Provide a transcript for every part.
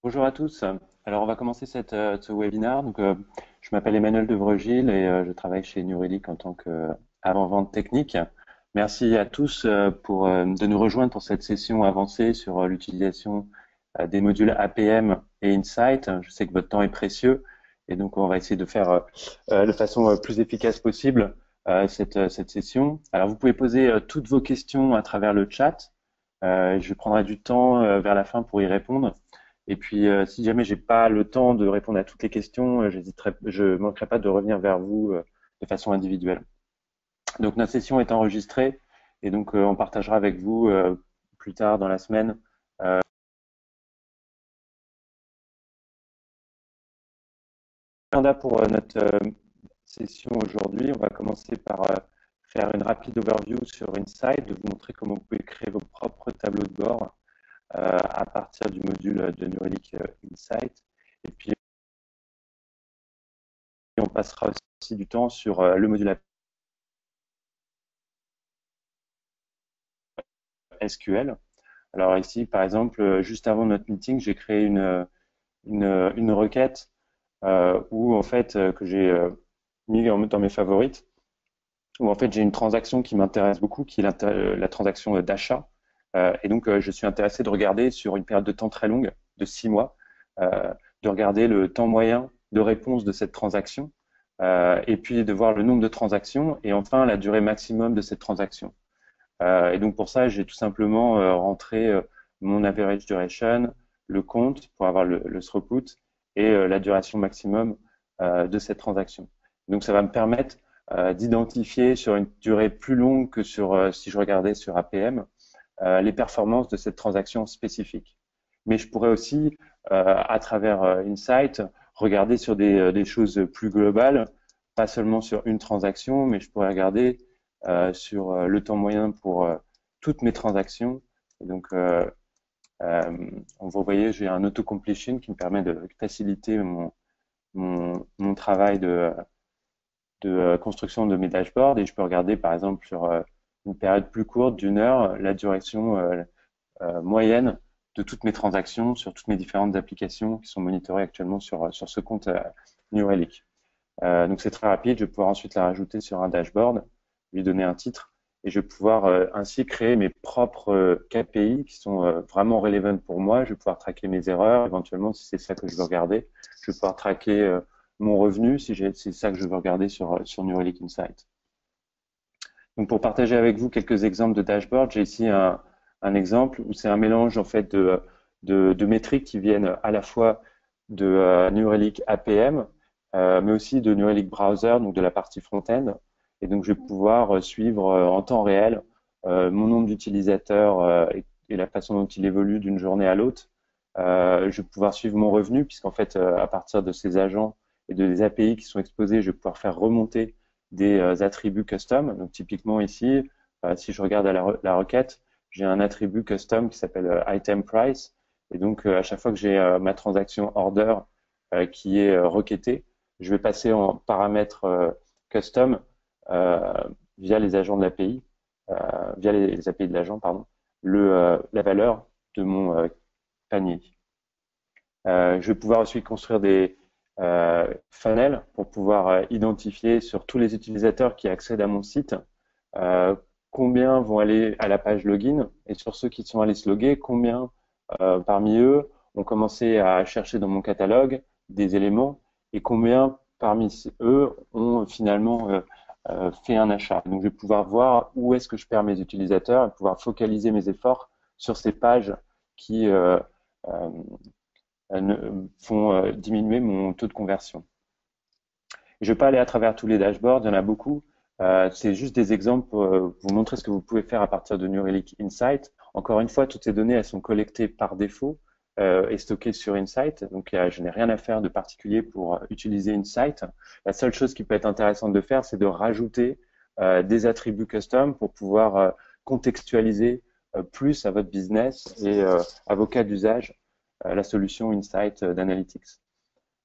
Bonjour à tous. Alors, on va commencer ce webinaire. Je m'appelle Emmanuel Devrogil et je travaille chez New Relic en tant qu'avant-vente technique. Merci à tous de nous rejoindre pour cette session avancée sur l'utilisation des modules APM et Insight. Je sais que votre temps est précieux et donc on va essayer de faire de façon plus efficace possible cette session. Alors, vous pouvez poser toutes vos questions à travers le chat. Je prendrai du temps vers la fin pour y répondre. Et puis, si jamais j'ai pas le temps de répondre à toutes les questions, je manquerai pas de revenir vers vous de façon individuelle. Donc, notre session est enregistrée et donc on partagera avec vous plus tard dans la semaine. L'agenda pour notre session aujourd'hui, on va commencer par faire une rapide overview sur Insight, de vous montrer comment vous pouvez créer vos propres tableaux de bord à partir du module de New Relic Insight. Et puis, on passera aussi du temps sur le module SQL. Alors ici, par exemple, juste avant notre meeting, j'ai créé une requête où en fait que j'ai mis dans mes favorites, où en fait j'ai une transaction qui m'intéresse beaucoup, qui est la transaction d'achat. Et donc je suis intéressé de regarder sur une période de temps très longue, de 6 mois, de regarder le temps moyen de réponse de cette transaction, et puis de voir le nombre de transactions, et enfin la durée maximum de cette transaction. Et donc pour ça, j'ai tout simplement rentré mon average duration, le compte pour avoir le throughput et la duration maximum de cette transaction. Donc ça va me permettre d'identifier sur une durée plus longue que si je regardais sur APM les performances de cette transaction spécifique. Mais je pourrais aussi, à travers Insight, regarder sur des choses plus globales, pas seulement sur une transaction, mais je pourrais regarder sur le temps moyen pour toutes mes transactions. Et donc, vous voyez, j'ai un auto-completion qui me permet de faciliter mon travail de construction de mes dashboards. Et je peux regarder, par exemple, sur une période plus courte d'une heure, la duration moyenne de toutes mes transactions sur toutes mes différentes applications qui sont monitorées actuellement sur ce compte New Relic. Donc c'est très rapide, je vais pouvoir ensuite la rajouter sur un dashboard, lui donner un titre, et je vais pouvoir ainsi créer mes propres KPI qui sont vraiment relevant pour moi. Je vais pouvoir traquer mes erreurs, éventuellement si c'est ça que je veux regarder. Je vais pouvoir traquer mon revenu si c'est ça que je veux regarder sur New Relic Insight. Donc pour partager avec vous quelques exemples de dashboard, j'ai ici un exemple où c'est un mélange en fait de métriques qui viennent à la fois de New Relic APM, mais aussi de New Relic Browser, donc de la partie front-end. Et donc je vais pouvoir suivre en temps réel mon nombre d'utilisateurs et la façon dont il évolue d'une journée à l'autre. Je vais pouvoir suivre mon revenu, puisqu'en fait, à partir de ces agents et des API qui sont exposés, je vais pouvoir faire remonter des attributs custom. Donc typiquement ici, si je regarde à la requête, j'ai un attribut custom qui s'appelle item price. Et donc à chaque fois que j'ai ma transaction order qui est requêtée, je vais passer en paramètre custom via les agents de l'API, via les API de l'agent, pardon, la valeur de mon panier. Je vais pouvoir ensuite construire des funnels pour pouvoir identifier sur tous les utilisateurs qui accèdent à mon site combien vont aller à la page login, et sur ceux qui sont allés se loguer, combien parmi eux ont commencé à chercher dans mon catalogue des éléments et combien parmi eux ont finalement fait un achat. Donc je vais pouvoir voir où est-ce que je perds mes utilisateurs et pouvoir focaliser mes efforts sur ces pages qui font diminuer mon taux de conversion. Je ne vais pas aller à travers tous les dashboards, il y en a beaucoup. C'est juste des exemples pour vous montrer ce que vous pouvez faire à partir de New Relic Insight. Encore une fois, toutes ces données elles sont collectées par défaut et stockées sur Insight. Donc, je n'ai rien à faire de particulier pour utiliser Insight. La seule chose qui peut être intéressante de faire, c'est de rajouter des attributs custom pour pouvoir contextualiser plus à votre business et à vos cas d'usage la solution Insight d'Analytics.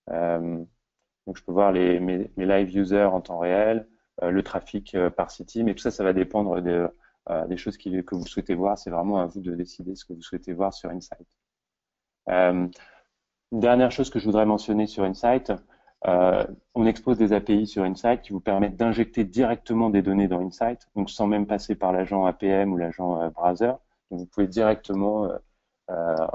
Donc, je peux voir mes live users en temps réel, le trafic par city, mais tout ça, ça va dépendre des choses que vous souhaitez voir. C'est vraiment à vous de décider ce que vous souhaitez voir sur Insight. Une dernière chose que je voudrais mentionner sur Insight, on expose des API sur Insight qui vous permettent d'injecter directement des données dans Insight, donc sans même passer par l'agent APM ou l'agent browser. Donc vous pouvez directement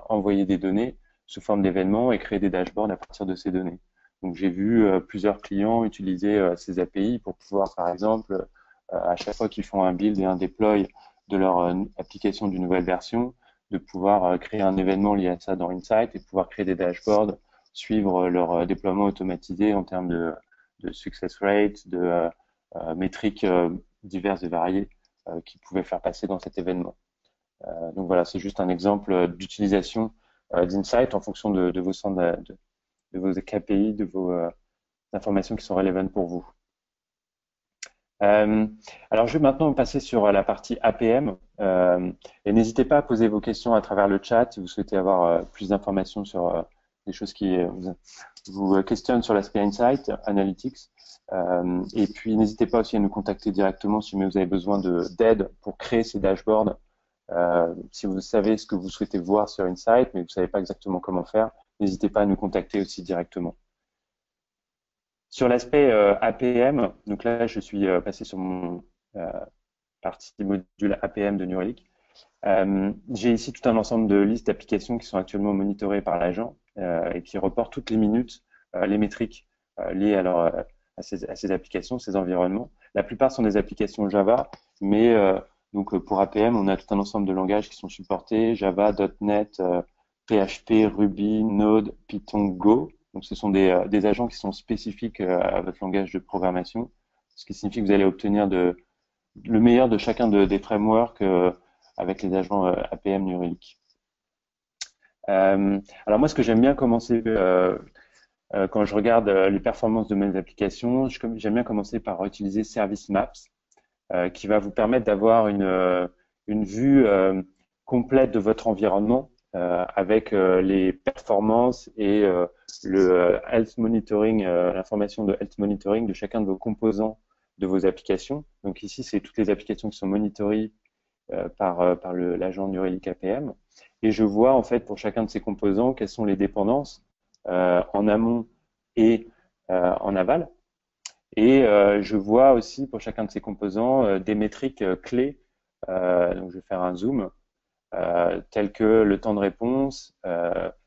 envoyer des données sous forme d'événements et créer des dashboards à partir de ces données. Donc j'ai vu plusieurs clients utiliser ces API pour pouvoir, par exemple, à chaque fois qu'ils font un build et un deploy de leur application d'une nouvelle version, de pouvoir créer un événement lié à ça dans Insight et pouvoir créer des dashboards, suivre leur déploiement automatisé en termes de success rate, de métriques diverses et variées qu'ils pouvaient faire passer dans cet événement. Donc voilà, c'est juste un exemple d'utilisation d'Insight en fonction de vos centres de vos KPI, de vos informations qui sont relevantes pour vous. Alors, je vais maintenant passer sur la partie APM et n'hésitez pas à poser vos questions à travers le chat si vous souhaitez avoir plus d'informations sur des choses qui vous questionnent sur l'aspect Insight, Analytics. Et puis, n'hésitez pas aussi à nous contacter directement si vous avez besoin d'aide pour créer ces dashboards. Si vous savez ce que vous souhaitez voir sur Insight, mais vous ne savez pas exactement comment faire, n'hésitez pas à nous contacter aussi directement. Sur l'aspect APM, donc là, je suis passé sur mon partie module APM de New Relic. J'ai ici tout un ensemble de listes d'applications qui sont actuellement monitorées par l'agent et qui reportent toutes les minutes les métriques liées à ces applications, ces environnements. La plupart sont des applications Java, mais donc pour APM, on a tout un ensemble de langages qui sont supportés, Java, .NET, PHP, Ruby, Node, Python, Go. Donc ce sont des agents qui sont spécifiques à votre langage de programmation, ce qui signifie que vous allez obtenir le meilleur de chacun des frameworks avec les agents APM New Relic. Alors moi, ce que j'aime bien commencer quand je regarde les performances de mes applications, j'aime bien commencer par utiliser Service Maps, qui va vous permettre d'avoir une vue complète de votre environnement avec les performances et le health monitoring, l'information de health monitoring de chacun de vos composants de vos applications. Donc ici, c'est toutes les applications qui sont monitorées par l'agent New Relic APM. Et je vois en fait pour chacun de ces composants quelles sont les dépendances en amont et en aval. Et je vois aussi pour chacun de ces composants des métriques clés. Donc je vais faire un zoom, tels que le temps de réponse,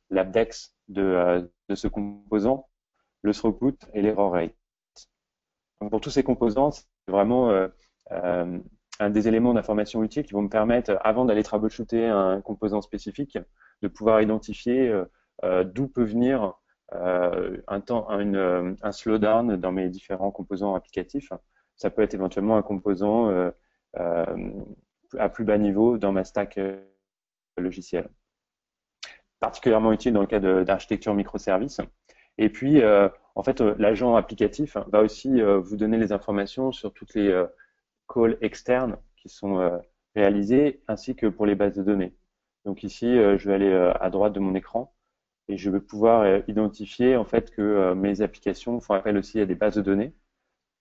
l'abdex de ce composant, le throughput et l'error rate. Donc pour tous ces composants, c'est vraiment un des éléments d'information utile qui vont me permettre, avant d'aller troubleshooter un composant spécifique, de pouvoir identifier d'où peut venir un slowdown dans mes différents composants applicatifs. Ça peut être éventuellement un composant à plus bas niveau dans ma stack logicielle. Particulièrement utile dans le cas d'architecture microservices. Et puis, en fait, l'agent applicatif va aussi vous donner les informations sur toutes les calls externes qui sont réalisés, ainsi que pour les bases de données. Donc ici, je vais aller à droite de mon écran et je vais pouvoir identifier en fait que mes applications font appel aussi à des bases de données.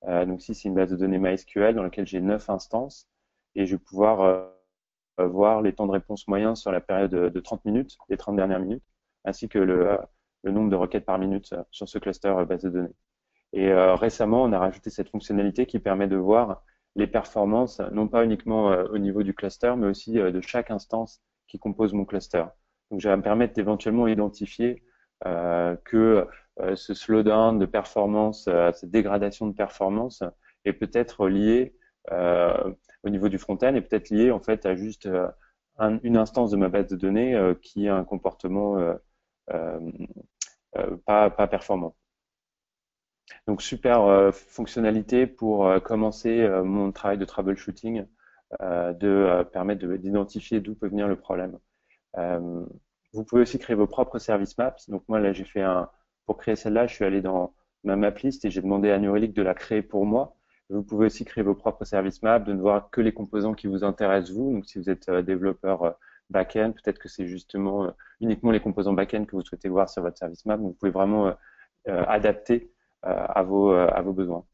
Donc ici, c'est une base de données MySQL dans laquelle j'ai 9 instances et je vais pouvoir voir les temps de réponse moyens sur la période de 30 minutes, les 30 dernières minutes, ainsi que le nombre de requêtes par minute sur ce cluster base de données. Et récemment, on a rajouté cette fonctionnalité qui permet de voir les performances, non pas uniquement au niveau du cluster, mais aussi de chaque instance qui compose mon cluster. Donc, ça va me permettre d'éventuellement identifier que ce slowdown de performance, cette dégradation de performance est peut-être lié au niveau du front-end et peut-être lié en fait à juste une instance de ma base de données qui a un comportement pas performant. Donc super fonctionnalité pour commencer mon travail de troubleshooting, de permettre d'identifier d'où peut venir le problème. Vous pouvez aussi créer vos propres service maps. Donc moi là j'ai fait pour créer celle-là, je suis allé dans ma map list et j'ai demandé à New Relic de la créer pour moi. Vous pouvez aussi créer vos propres service maps, de ne voir que les composants qui vous intéressent vous. Donc si vous êtes développeur back-end, peut-être que c'est justement uniquement les composants back-end que vous souhaitez voir sur votre service map. Vous pouvez vraiment adapter à vos besoins.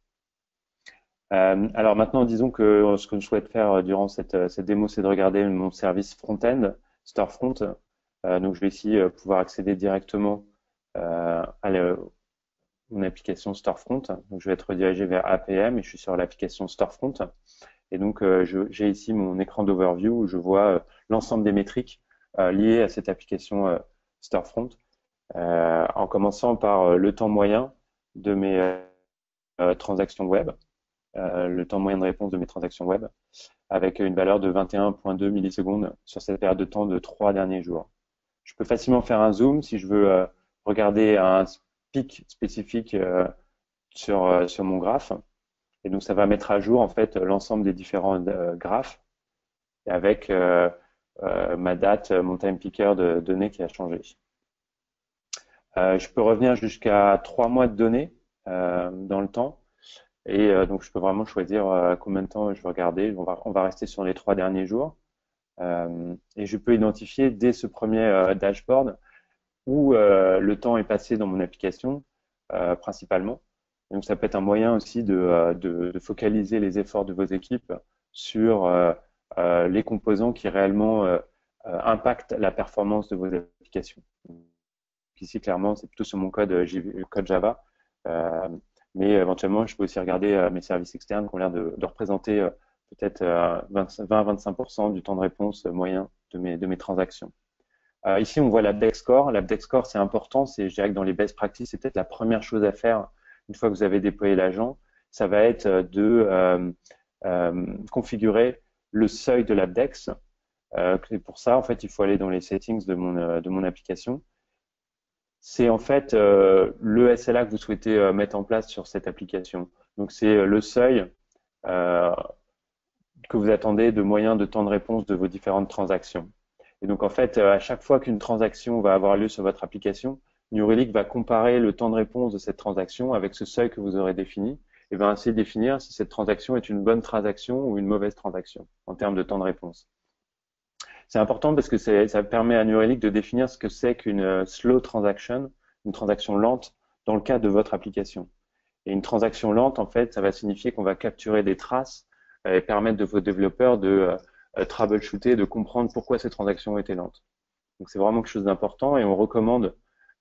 Alors maintenant, disons que ce que je souhaite faire durant cette démo, c'est de regarder mon service front-end, Storefront. Donc je vais ici pouvoir accéder directement mon application Storefront. Donc, je vais être redirigé vers APM et je suis sur l'application Storefront. Et donc, j'ai ici mon écran d'overview où je vois l'ensemble des métriques liées à cette application Storefront, en commençant par le temps moyen de mes transactions web, le temps moyen de réponse de mes transactions web, avec une valeur de 21,2 millisecondes sur cette période de temps de 3 derniers jours. Je peux facilement faire un zoom si je veux regarder un pic spécifique sur mon graphe. Et donc, ça va mettre à jour en fait l'ensemble des différents graphes avec ma date, mon time picker de données qui a changé. Je peux revenir jusqu'à 3 mois de données dans le temps. Et donc, je peux vraiment choisir combien de temps je veux regarder. On va rester sur les 3 derniers jours. Et je peux identifier dès ce premier dashboard où le temps est passé dans mon application, principalement. Donc, ça peut être un moyen aussi de focaliser les efforts de vos équipes sur les composants qui réellement impactent la performance de vos applications. Ici, clairement, c'est plutôt sur mon code Java. Mais éventuellement, je peux aussi regarder mes services externes qui ont l'air de représenter peut-être 20-25% du temps de réponse moyen de mes transactions. Ici, on voit l'AppDex Score. l'AppDex Score, c'est important. Je dirais que dans les best practices, c'est peut-être la première chose à faire une fois que vous avez déployé l'agent. Ça va être de configurer le seuil de l'AppDex. Et pour ça, en fait, il faut aller dans les settings de mon application. C'est en fait le SLA que vous souhaitez mettre en place sur cette application. Donc, c'est le seuil que vous attendez de moyen de temps de réponse de vos différentes transactions. Et donc, en fait, à chaque fois qu'une transaction va avoir lieu sur votre application, New Relic va comparer le temps de réponse de cette transaction avec ce seuil que vous aurez défini et va ainsi définir si cette transaction est une bonne transaction ou une mauvaise transaction en termes de temps de réponse. C'est important parce que ça permet à New Relic de définir ce que c'est qu'une slow transaction, une transaction lente dans le cas de votre application. Et une transaction lente, en fait, ça va signifier qu'on va capturer des traces et permettre de vos développeurs de troubleshooter, de comprendre pourquoi ces transactions étaient lentes. Donc, c'est vraiment quelque chose d'important et on recommande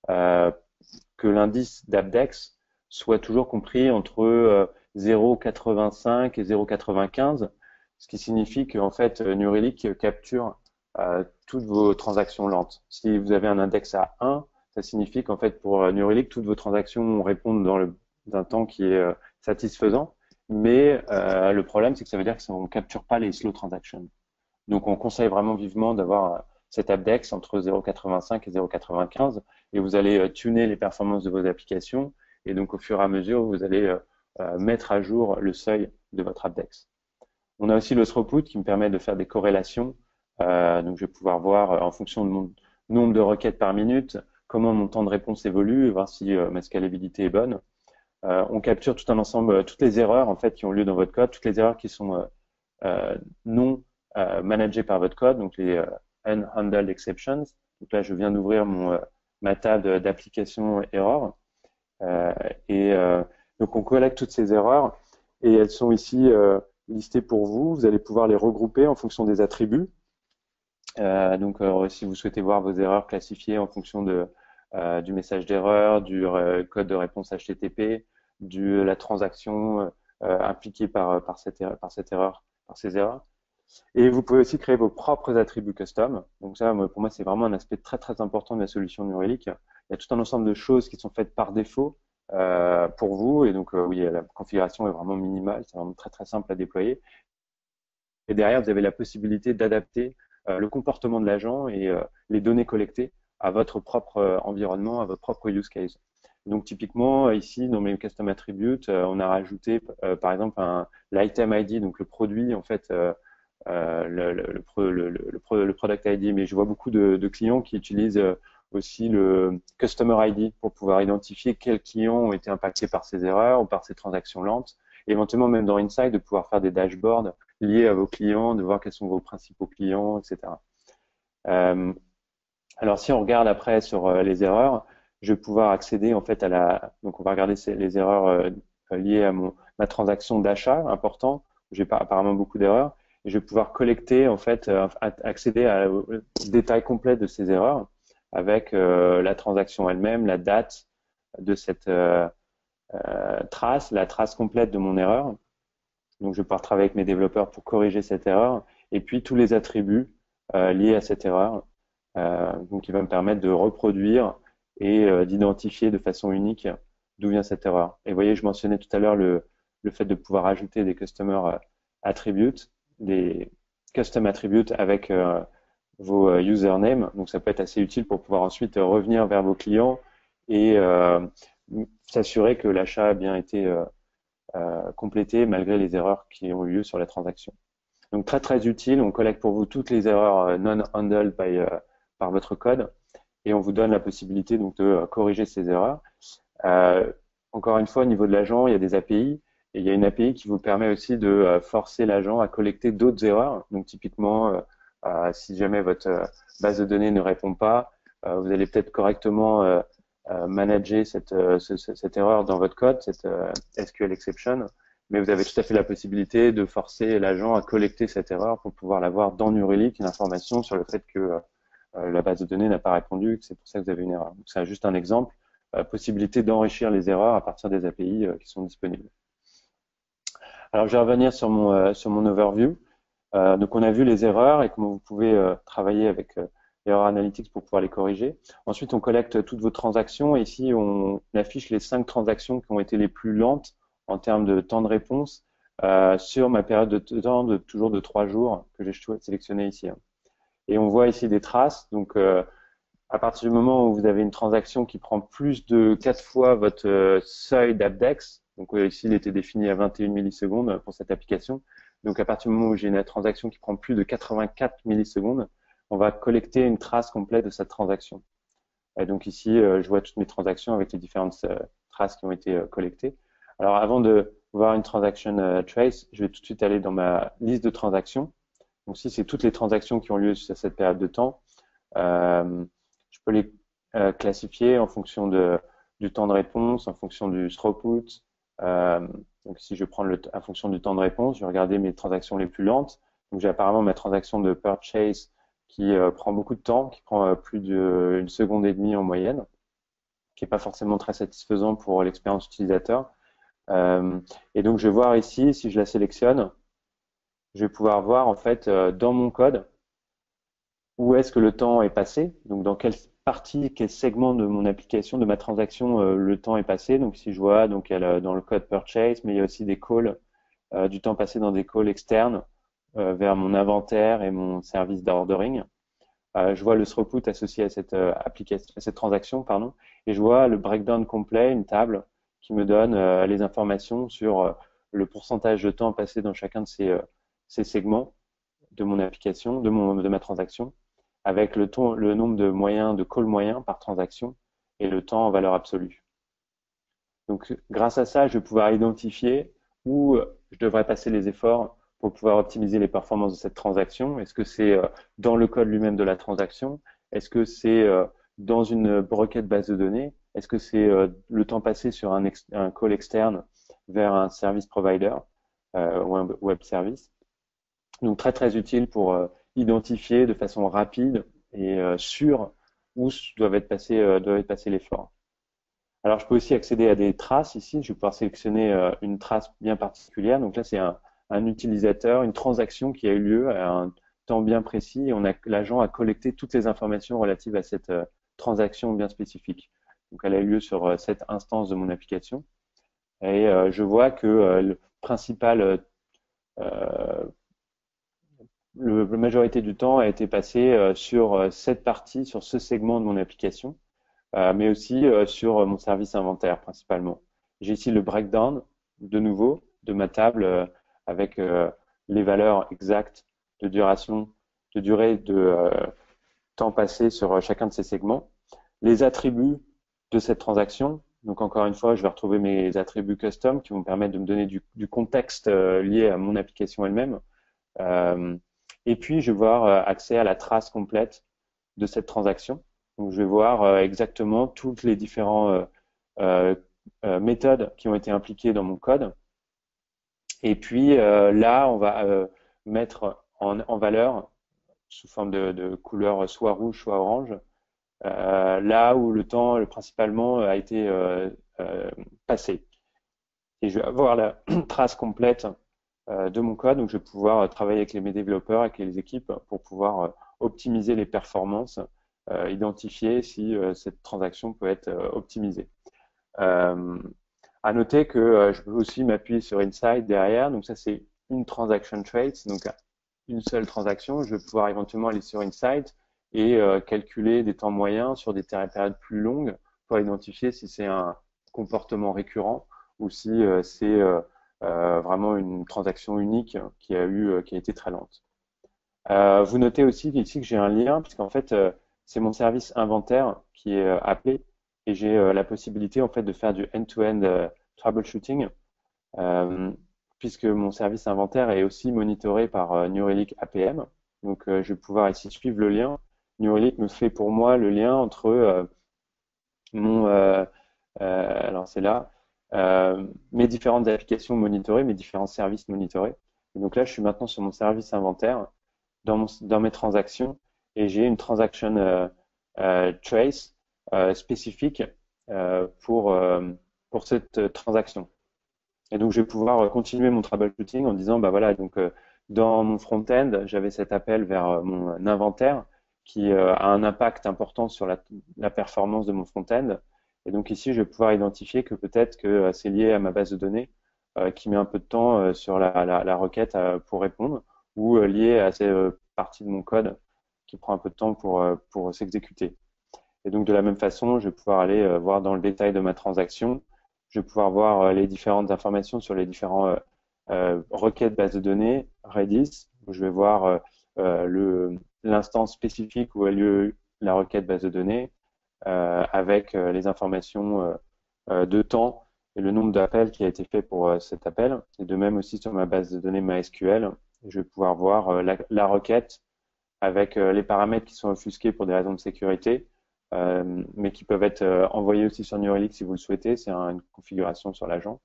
que l'indice d'AppDex soit toujours compris entre 0,85 et 0,95, ce qui signifie qu'en fait, New Relic capture toutes vos transactions lentes. Si vous avez un index à 1, ça signifie qu'en fait, pour New Relic, toutes vos transactions répondent dans un temps qui est satisfaisant. Mais le problème, c'est que ça veut dire qu'on ne capture pas les slow transactions. Donc, on conseille vraiment vivement d'avoir cet AppDex entre 0,85 et 0,95 et vous allez tuner les performances de vos applications et donc au fur et à mesure, vous allez mettre à jour le seuil de votre AppDex. On a aussi le throughput qui me permet de faire des corrélations. Donc, je vais pouvoir voir en fonction de mon nombre de requêtes par minute comment mon temps de réponse évolue et voir si ma scalabilité est bonne. On capture tout un ensemble, toutes les erreurs en fait qui ont lieu dans votre code, toutes les erreurs qui sont non managées par votre code, donc les unhandled exceptions. Donc là, je viens d'ouvrir ma table d'application erreur. Donc, on collecte toutes ces erreurs et elles sont ici listées pour vous. Vous allez pouvoir les regrouper en fonction des attributs. Donc, si vous souhaitez voir vos erreurs classifiées en fonction du message d'erreur, du code de réponse HTTP, de la transaction impliquée par ces erreurs. Et vous pouvez aussi créer vos propres attributs custom. Donc ça, pour moi, c'est vraiment un aspect très très important de la solution New Relic. Il y a tout un ensemble de choses qui sont faites par défaut pour vous. Et donc, oui, la configuration est vraiment minimale. C'est vraiment très très simple à déployer. Et derrière, vous avez la possibilité d'adapter le comportement de l'agent et les données collectées à votre propre environnement, à votre propre use case. Donc typiquement ici dans mes custom attributes, on a rajouté par exemple l'item ID, donc le produit en fait, le product ID. Mais je vois beaucoup de clients qui utilisent aussi le customer ID pour pouvoir identifier quels clients ont été impactés par ces erreurs ou par ces transactions lentes. Et éventuellement même dans Insight de pouvoir faire des dashboards liés à vos clients, de voir quels sont vos principaux clients, etc. Alors si on regarde après sur les erreurs, je vais pouvoir accéder en fait donc on va regarder les erreurs liées à ma transaction d'achat important. J'ai pas apparemment beaucoup d'erreurs et je vais pouvoir collecter en fait accéder au détail complet de ces erreurs avec la transaction elle-même, la date de cette trace, la trace complète de mon erreur. Donc, je vais pouvoir travailler avec mes développeurs pour corriger cette erreur, et puis tous les attributs liés à cette erreur, donc qui va me permettre de reproduire et d'identifier de façon unique d'où vient cette erreur. Et vous voyez, je mentionnais tout à l'heure le fait de pouvoir ajouter des customer attributes, des custom attributes avec vos usernames. Donc, ça peut être assez utile pour pouvoir ensuite revenir vers vos clients et s'assurer que l'achat a bien été complété malgré les erreurs qui ont eu lieu sur la transaction. Donc très très utile, on collecte pour vous toutes les erreurs non handled par votre code et on vous donne la possibilité donc de corriger ces erreurs. Encore une fois, au niveau de l'agent, il y a des API et il y a une API qui vous permet aussi de forcer l'agent à collecter d'autres erreurs. Donc typiquement, si jamais votre base de données ne répond pas, vous allez peut-être correctement manager cette erreur dans votre code, cette SQL exception, mais vous avez tout à fait la possibilité de forcer l'agent à collecter cette erreur pour pouvoir l'avoir dans New Relic, une information sur le fait que la base de données n'a pas répondu, que c'est pour ça que vous avez une erreur. Donc c'est juste un exemple, possibilité d'enrichir les erreurs à partir des API qui sont disponibles. Alors je vais revenir sur mon overview. Donc on a vu les erreurs et comment vous pouvez travailler avec Error Analytics pour pouvoir les corriger. Ensuite, on collecte toutes vos transactions et ici, on affiche les 5 transactions qui ont été les plus lentes en termes de temps de réponse sur ma période de temps de toujours de 3 jours que j'ai sélectionné ici. Et on voit ici des traces. Donc, à partir du moment où vous avez une transaction qui prend plus de 4 fois votre seuil d'Abdex, donc ici, il était défini à 21 millisecondes pour cette application. Donc, à partir du moment où j'ai une transaction qui prend plus de 84 millisecondes, on va collecter une trace complète de cette transaction. Et donc ici, je vois toutes mes transactions avec les différentes traces qui ont été collectées. Alors avant de voir une transaction trace, je vais tout de suite aller dans ma liste de transactions. Donc ici, c'est toutes les transactions qui ont lieu sur cette période de temps. Je peux les classifier en fonction du temps de réponse, en fonction du throughput. Donc si je prends en fonction du temps de réponse, je vais regarder mes transactions les plus lentes. Donc j'ai apparemment ma transaction de purchase qui prend beaucoup de temps, qui prend plus d'une seconde et demie en moyenne, qui n'est pas forcément très satisfaisant pour l'expérience utilisateur. Et donc je vais voir ici, si je la sélectionne, je vais pouvoir voir en fait dans mon code où est-ce que le temps est passé, donc dans quelle partie, quel segment de mon application, de ma transaction, le temps est passé. Donc si je vois, donc il y a dans le code purchase, mais il y a aussi des calls, du temps passé dans des calls externes vers mon inventaire et mon service d'ordering. Je vois le throughput associé à cette application, à cette transaction, pardon, et je vois le breakdown complet, une table qui me donne les informations sur le pourcentage de temps passé dans chacun de ces segments de mon application, de ma transaction, avec le nombre de calls moyens par transaction et le temps en valeur absolue. Donc, grâce à ça, je vais pouvoir identifier où je devrais passer les efforts pour pouvoir optimiser les performances de cette transaction. Est-ce que c'est dans le code lui-même de la transaction? Est-ce que c'est dans une requête base de données? Est-ce que c'est le temps passé sur un call externe vers un service provider ou un web service? Donc très très utile pour identifier de façon rapide et sûre où doivent être passés l'effort. Alors, je peux aussi accéder à des traces ici. Je vais pouvoir sélectionner une trace bien particulière. Donc là, c'est un utilisateur, une transaction qui a eu lieu à un temps bien précis. Et l'agent a collecté toutes les informations relatives à cette transaction bien spécifique. Donc, elle a eu lieu sur cette instance de mon application. Et je vois que le principal, la majorité du temps a été passé sur cette partie, sur ce segment de mon application. Mais aussi sur mon service inventaire principalement. J'ai ici le breakdown, de nouveau, de ma table avec les valeurs exactes de duration, de durée de temps passé sur chacun de ces segments, les attributs de cette transaction. Donc encore une fois, je vais retrouver mes attributs custom qui vont me permettre de me donner du contexte lié à mon application elle-même. Et puis, je vais avoir accès à la trace complète de cette transaction. Donc, je vais voir exactement toutes les différentes méthodes qui ont été impliquées dans mon code. Et puis là, on va mettre en valeur, sous forme de couleur soit rouge, soit orange, là où le temps principalement a été passé. Et je vais avoir la trace complète de mon code, donc je vais pouvoir travailler avec mes développeurs, avec les équipes pour pouvoir optimiser les performances, identifier si cette transaction peut être optimisée. À noter que je peux aussi m'appuyer sur Insight derrière, donc ça c'est une transaction trace, donc une seule transaction. Je vais pouvoir éventuellement aller sur Insight et calculer des temps moyens sur des périodes plus longues pour identifier si c'est un comportement récurrent ou si c'est vraiment une transaction unique qui a été très lente. Vous notez aussi ici que j'ai un lien, puisqu'en fait, c'est mon service inventaire qui est appelé et j'ai la possibilité en fait de faire du end-to-end troubleshooting, euh, puisque mon service inventaire est aussi monitoré par New Relic APM. Donc, je vais pouvoir ici suivre le lien. New Relic me fait pour moi le lien entre mon, alors c'est là, mes différentes applications monitorées, mes différents services monitorés. Et donc là, je suis maintenant sur mon service inventaire dans mes transactions et j'ai une transaction trace spécifique pour cette transaction. Et donc, je vais pouvoir continuer mon troubleshooting en disant, bah voilà, donc dans mon front-end, j'avais cet appel vers mon inventaire qui a un impact important sur la performance de mon front-end. Et donc ici, je vais pouvoir identifier que peut-être que c'est lié à ma base de données qui met un peu de temps sur la requête pour répondre ou lié à cette partie de mon code qui prend un peu de temps pour s'exécuter. Et donc de la même façon, je vais pouvoir aller voir dans le détail de ma transaction. Je vais pouvoir voir les différentes informations sur les différents requêtes base de données, Redis, où je vais voir l'instance spécifique où a lieu la requête base de données, avec les informations de temps et le nombre d'appels qui a été fait pour cet appel. Et de même aussi sur ma base de données MySQL, je vais pouvoir voir la requête avec les paramètres qui sont offusqués pour des raisons de sécurité, mais qui peuvent être envoyés aussi sur New Relic si vous le souhaitez. C'est une configuration sur l'agent.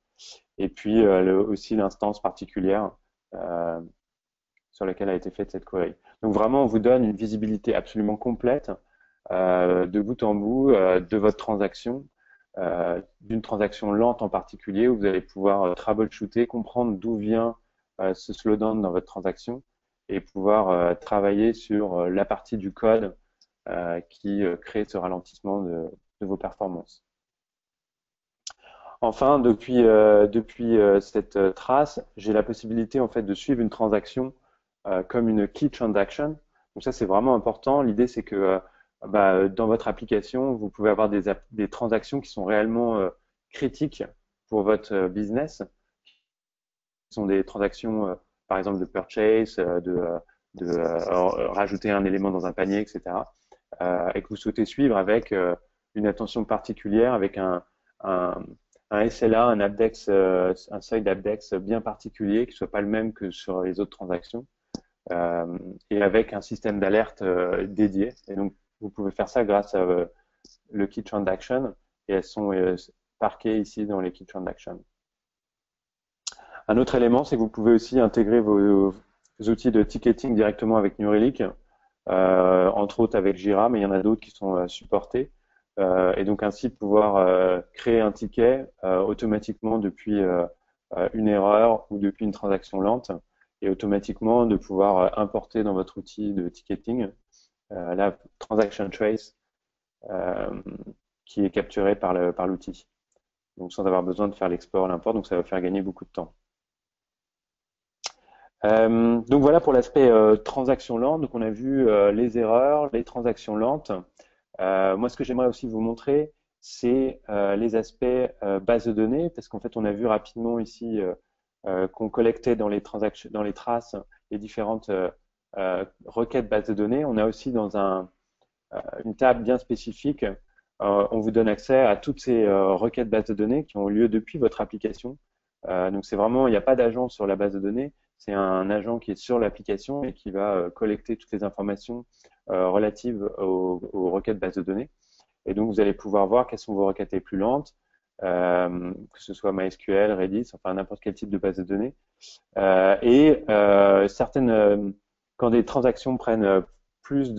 Et puis aussi l'instance particulière sur laquelle a été faite cette query. Donc vraiment, on vous donne une visibilité absolument complète de bout en bout de votre transaction, d'une transaction lente en particulier, où vous allez pouvoir troubleshooter, comprendre d'où vient ce slowdown dans votre transaction et pouvoir travailler sur la partie du code qui crée ce ralentissement de vos performances. Enfin, depuis cette trace, j'ai la possibilité en fait de suivre une transaction comme une key transaction. Donc ça, c'est vraiment important. L'idée, c'est que dans votre application, vous pouvez avoir des transactions qui sont réellement critiques pour votre business. Ce sont des transactions, par exemple, de purchase, de rajouter un élément dans un panier, etc. Et que vous souhaitez suivre avec une attention particulière, avec un SLA, un seuil d'abdex bien particulier, qui ne soit pas le même que sur les autres transactions, et avec un système d'alerte dédié. Et donc, vous pouvez faire ça grâce à le Key Transaction, et elles sont parquées ici dans les Key Transactions. Un autre élément, c'est que vous pouvez aussi intégrer vos outils de ticketing directement avec New Relic, entre autres avec Jira, mais il y en a d'autres qui sont supportés. Et donc ainsi pouvoir créer un ticket automatiquement depuis une erreur ou depuis une transaction lente, et automatiquement de pouvoir importer dans votre outil de ticketing la transaction trace qui est capturée par l'outil. Donc sans avoir besoin de faire l'export, l'import, donc ça va faire gagner beaucoup de temps. Donc voilà pour l'aspect transaction lente. Donc on a vu les erreurs, les transactions lentes. Moi, ce que j'aimerais aussi vous montrer, c'est les aspects base de données, parce qu'en fait, on a vu rapidement ici qu'on collectait dans les transactions, dans les traces, les différentes requêtes base de données. On a aussi dans une table bien spécifique, on vous donne accès à toutes ces requêtes base de données qui ont lieu depuis votre application. Donc c'est vraiment, il n'y a pas d'agent sur la base de données, c'est un agent qui est sur l'application et qui va collecter toutes les informations relatives aux requêtes base de données. Et donc vous allez pouvoir voir quelles sont vos requêtes les plus lentes, que ce soit MySQL, Redis, enfin n'importe quel type de base de données. Certaines, quand des transactions prennent plus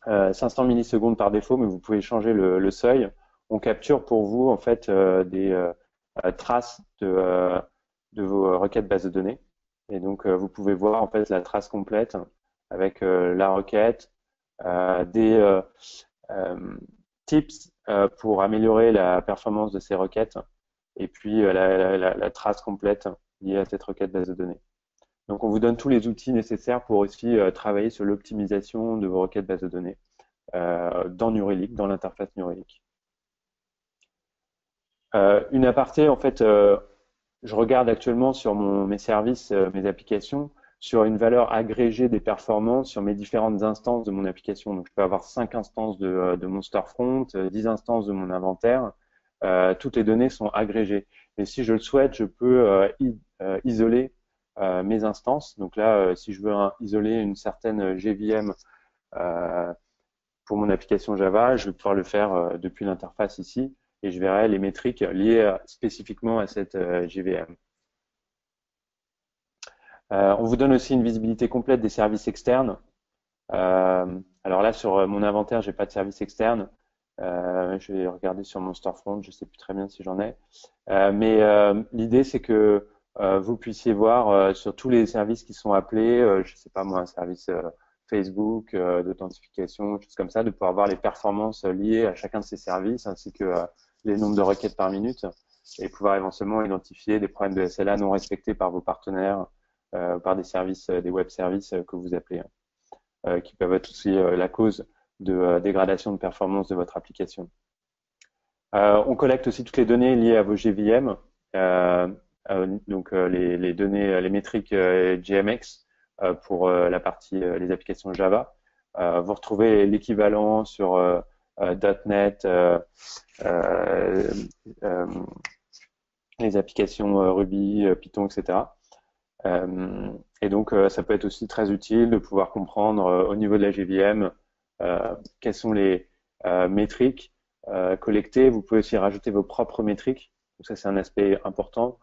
500 millisecondes par défaut, mais vous pouvez changer le seuil. On capture pour vous en fait des traces de vos requêtes base de données. Et donc vous pouvez voir en fait la trace complète avec la requête, des tips pour améliorer la performance de ces requêtes, et puis la trace complète liée à cette requête base de données. Donc on vous donne tous les outils nécessaires pour aussi travailler sur l'optimisation de vos requêtes base de données dans New Relic, dans l'interface New Relic. Une aparté, en fait, je regarde actuellement sur mes services, mes applications, sur une valeur agrégée des performances sur mes différentes instances de mon application. Donc, je peux avoir 5 instances de mon storefront, 10 instances de mon inventaire. Toutes les données sont agrégées. Et si je le souhaite, je peux isoler mes instances. Donc là, si je veux isoler une certaine GVM pour mon application Java, je vais pouvoir le faire depuis l'interface ici, et je verrai les métriques liées spécifiquement à cette GVM. On vous donne aussi une visibilité complète des services externes. Alors là, sur mon inventaire, j'ai pas de service externe. Je vais regarder sur mon storefront, je sais plus très bien si j'en ai. Mais l'idée, c'est que vous puissiez voir sur tous les services qui sont appelés, je sais pas moi, un service Facebook, d'authentification, choses comme ça, de pouvoir voir les performances liées à chacun de ces services, ainsi que les nombres de requêtes par minute, et pouvoir éventuellement identifier des problèmes de SLA non respectés par vos partenaires, par des services, des web services que vous appelez, qui peuvent être aussi la cause de dégradation de performance de votre application. On collecte aussi toutes les données liées à vos GVM, donc les données, les métriques GMX pour la partie les applications Java. Vous retrouvez l'équivalent sur .NET, les applications Ruby, Python, etc. Et donc, ça peut être aussi très utile de pouvoir comprendre au niveau de la GVM quelles sont les métriques collectées. Vous pouvez aussi rajouter vos propres métriques. Donc ça, c'est un aspect important.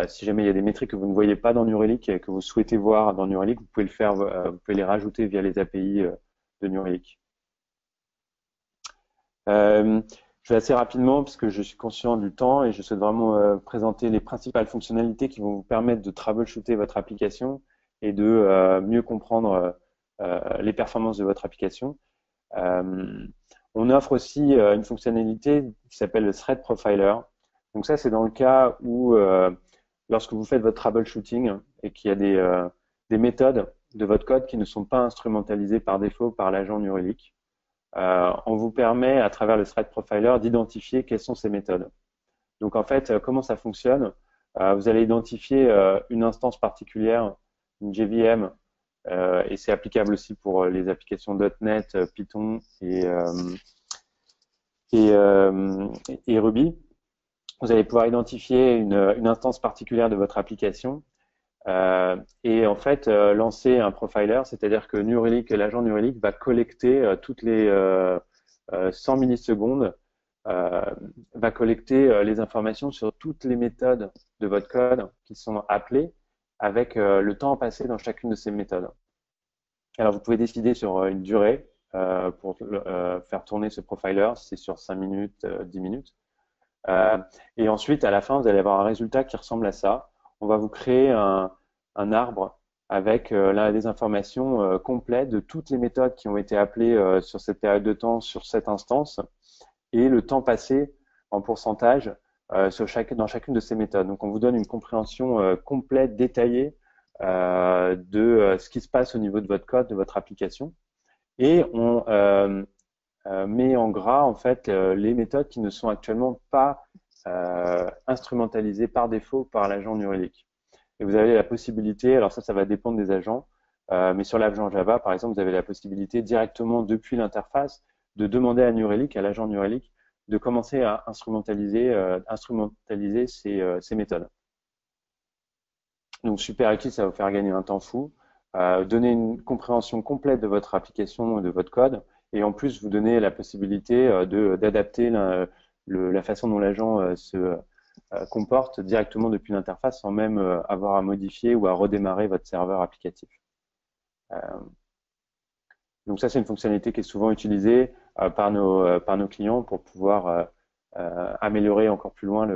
Si jamais il y a des métriques que vous ne voyez pas dans New Relic et que vous souhaitez voir dans New Relic, vous pouvez le faire, vous pouvez les rajouter via les API de New Relic. Je vais assez rapidement parce que je suis conscient du temps et je souhaite vraiment présenter les principales fonctionnalités qui vont vous permettre de troubleshooter votre application et de mieux comprendre les performances de votre application. On offre aussi une fonctionnalité qui s'appelle le Thread Profiler. Donc ça, c'est dans le cas où lorsque vous faites votre troubleshooting et qu'il y a des méthodes de votre code qui ne sont pas instrumentalisées par défaut par l'agent New Relic. On vous permet, à travers le Thread Profiler, d'identifier quelles sont ces méthodes. Donc en fait, comment ça fonctionne? Vous allez identifier une instance particulière, une JVM, et c'est applicable aussi pour les applications .NET, Python et Ruby. Vous allez pouvoir identifier une instance particulière de votre application et en fait lancer un profiler, c'est-à-dire que New Relic, l'agent New Relic va collecter toutes les 100 millisecondes, va collecter les informations sur toutes les méthodes de votre code qui sont appelées avec le temps passé dans chacune de ces méthodes. Alors vous pouvez décider sur une durée pour faire tourner ce profiler, si c'est sur 5 minutes, 10 minutes. Et ensuite, à la fin, vous allez avoir un résultat qui ressemble à ça. On va vous créer un arbre avec des informations complètes de toutes les méthodes qui ont été appelées sur cette période de temps, sur cette instance, et le temps passé en pourcentage dans chacune de ces méthodes. Donc, on vous donne une compréhension complète, détaillée de ce qui se passe au niveau de votre code, de votre application. Et on met en gras en fait les méthodes qui ne sont actuellement pas instrumentalisées par défaut par l'agent New Relic. Et vous avez la possibilité, alors ça va dépendre des agents, mais sur l'agent Java, par exemple, vous avez la possibilité directement depuis l'interface de demander à New Relic, à l'agent New Relic, de commencer à instrumentaliser ces méthodes. Donc super utile, ça va vous faire gagner un temps fou, donner une compréhension complète de votre application et de votre code, et en plus vous donner la possibilité d'adapter la façon dont l'agent se comporte directement depuis l'interface sans même avoir à modifier ou à redémarrer votre serveur applicatif. Donc ça, c'est une fonctionnalité qui est souvent utilisée par nos clients pour pouvoir améliorer encore plus loin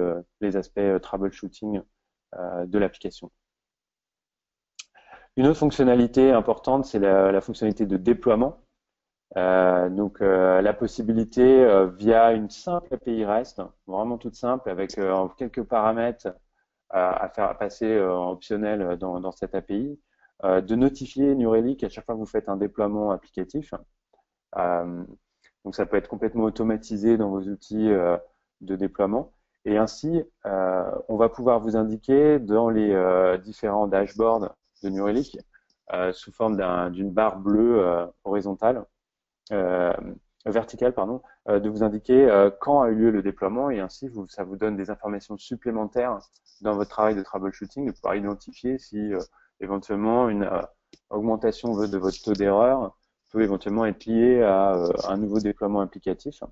les aspects troubleshooting de l'application. Une autre fonctionnalité importante, c'est la fonctionnalité de déploiement. La possibilité via une simple API REST, vraiment toute simple, avec quelques paramètres à faire passer en optionnel dans cette API, de notifier New Relic à chaque fois que vous faites un déploiement applicatif. Donc ça peut être complètement automatisé dans vos outils de déploiement. Et ainsi, on va pouvoir vous indiquer dans les différents dashboards de New Relic, sous forme d'une barre bleue horizontale, verticale, pardon, de vous indiquer quand a eu lieu le déploiement, et ainsi ça vous donne des informations supplémentaires dans votre travail de troubleshooting, de pouvoir identifier si éventuellement une augmentation de votre taux d'erreur peut éventuellement être liée à un nouveau déploiement applicatif.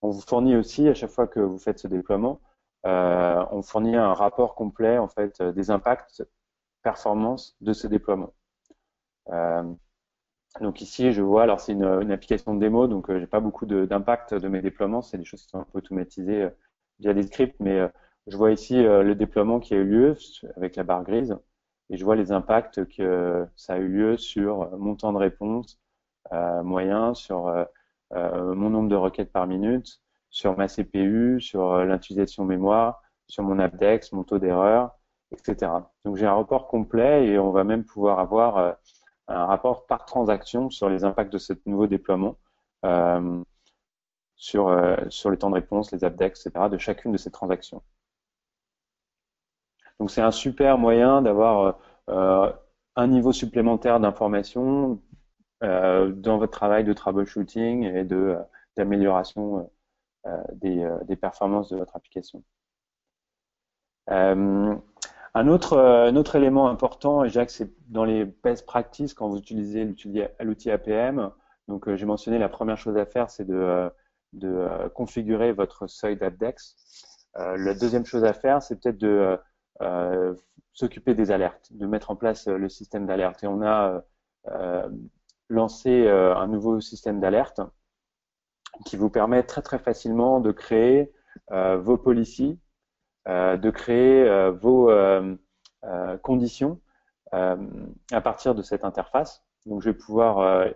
On vous fournit aussi, à chaque fois que vous faites ce déploiement, on fournit un rapport complet en fait des impacts performance de ce déploiement. Donc ici, je vois, alors c'est une application de démo, donc j'ai pas beaucoup d'impact de mes déploiements, c'est des choses qui sont un peu automatisées via des scripts, mais je vois ici le déploiement qui a eu lieu avec la barre grise, et je vois les impacts que ça a eu lieu sur mon temps de réponse moyen, sur mon nombre de requêtes par minute, sur ma CPU, sur l'utilisation mémoire, sur mon AppDex, mon taux d'erreur, etc. Donc j'ai un rapport complet et on va même pouvoir avoir un rapport par transaction sur les impacts de ce nouveau déploiement, sur les temps de réponse, les AppDex, etc. de chacune de ces transactions. Donc c'est un super moyen d'avoir un niveau supplémentaire d'information dans votre travail de troubleshooting et d'amélioration des performances de votre application. Un autre élément important, et je dirais que c'est dans les best practices quand vous utilisez l'outil APM. Donc, j'ai mentionné la première chose à faire, c'est de configurer votre seuil d'AppDex. La deuxième chose à faire, c'est peut-être de s'occuper des alertes, de mettre en place le système d'alerte. Et on a lancé un nouveau système d'alerte qui vous permet très très facilement de créer vos policies, de créer vos conditions à partir de cette interface. Donc, je vais pouvoir,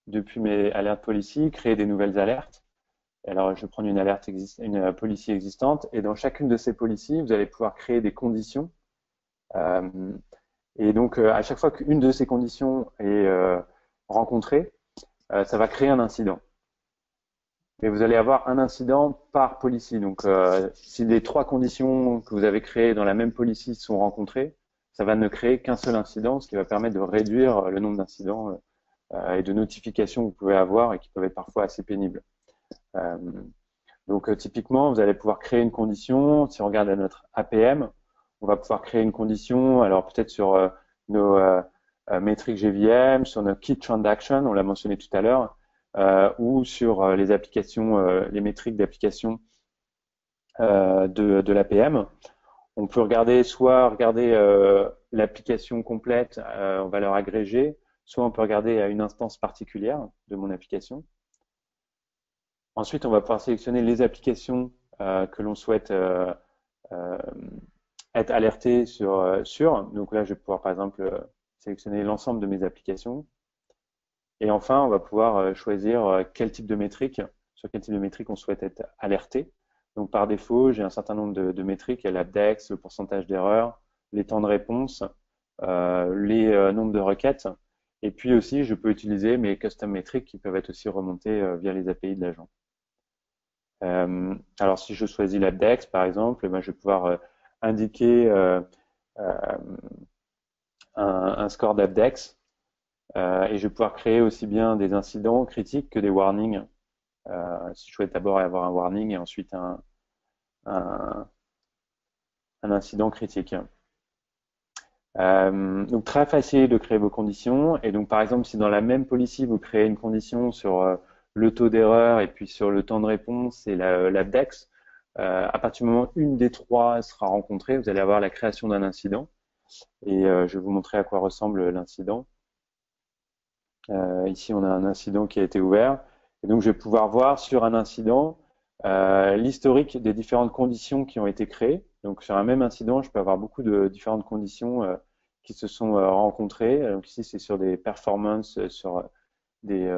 depuis mes alertes policy, créer des nouvelles alertes. Alors, je vais prendre une policy existante, et dans chacune de ces policies, vous allez pouvoir créer des conditions. Et donc, à chaque fois qu'une de ces conditions est rencontrée, ça va créer un incident. Et vous allez avoir un incident par policy. Donc, si les 3 conditions que vous avez créées dans la même policy sont rencontrées, ça va ne créer qu'un seul incident, ce qui va permettre de réduire le nombre d'incidents et de notifications que vous pouvez avoir et qui peuvent être parfois assez pénibles. Donc, typiquement, vous allez pouvoir créer une condition. Si on regarde à notre APM, on va pouvoir créer une condition, alors peut-être sur nos métriques GVM, sur nos key transaction, on l'a mentionné tout à l'heure, ou sur les applications, les métriques d'application de l'APM. On peut regarder l'application complète en valeur agrégée, soit on peut regarder à une instance particulière de mon application. Ensuite, on va pouvoir sélectionner les applications que l'on souhaite être alerté sur. Donc là, je vais pouvoir par exemple sélectionner l'ensemble de mes applications. Et enfin, on va pouvoir choisir quel type de métrique, sur quel type de métrique on souhaite être alerté. Donc par défaut, j'ai un certain nombre de métriques, l'AppDex, le pourcentage d'erreur, les temps de réponse, les nombres de requêtes. Et puis aussi, je peux utiliser mes custom métriques qui peuvent être aussi remontées via les API de l'agent. Alors si je choisis l'AppDex, par exemple, ben, je vais pouvoir indiquer un score d'AppDex. Et je vais pouvoir créer aussi bien des incidents critiques que des warnings. Si je souhaite d'abord avoir un warning et ensuite un incident critique. Donc très facile de créer vos conditions. Et donc par exemple, si dans la même policy, vous créez une condition sur le taux d'erreur et puis sur le temps de réponse et l'AppDex, à partir du moment où une des 3 sera rencontrée, vous allez avoir la création d'un incident. Et je vais vous montrer à quoi ressemble l'incident. Ici, on a un incident qui a été ouvert. Et donc, je vais pouvoir voir sur un incident l'historique des différentes conditions qui ont été créées. Donc, sur un même incident, je peux avoir beaucoup de différentes conditions qui se sont rencontrées. Donc, ici, c'est sur des performances, sur mes